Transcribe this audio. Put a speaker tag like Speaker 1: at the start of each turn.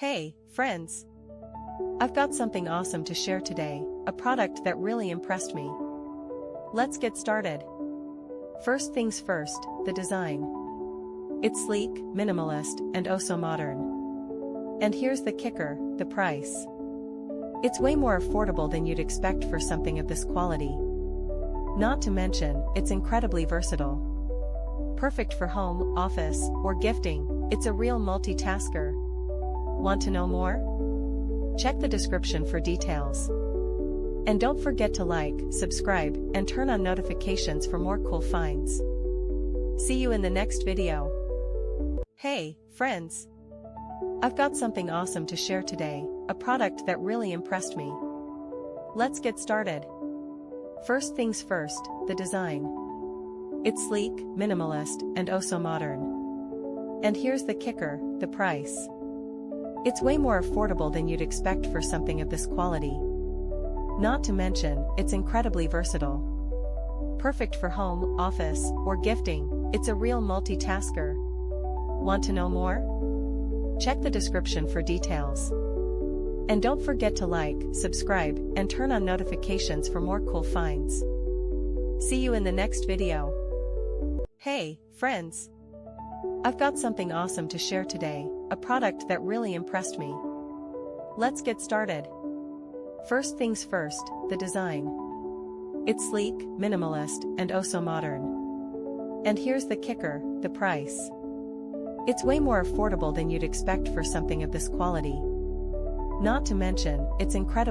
Speaker 1: Hey, friends! I've got something awesome to share today, a product that really impressed me. Let's get started. First things first, the design. It's sleek, minimalist, and oh so modern. And here's the kicker, the price. It's way more affordable than you'd expect for something of this quality. Not to mention, it's incredibly versatile. Perfect for home, office, or gifting, it's a real multitasker. Want to know more? Check the description for details. And don't forget to like, subscribe, and turn on notifications for more cool finds. See you in the next video. Hey, friends! I've got something awesome to share today, a product that really impressed me. Let's get started. First things first, the design. It's sleek, minimalist, and oh so modern. And here's the kicker, the price. It's way more affordable than you'd expect for something of this quality. Not to mention, it's incredibly versatile. Perfect for home, office, or gifting, it's a real multitasker. Want to know more? Check the description for details. And don't forget to like, subscribe, and turn on notifications for more cool finds. See you in the next video. Hey, friends! I've got something awesome to share today, a product that really impressed me. Let's get started. First things first, the design. It's sleek, minimalist, and oh so modern. And here's the kicker, the price. It's way more affordable than you'd expect for something of this quality. Not to mention, it's incredibly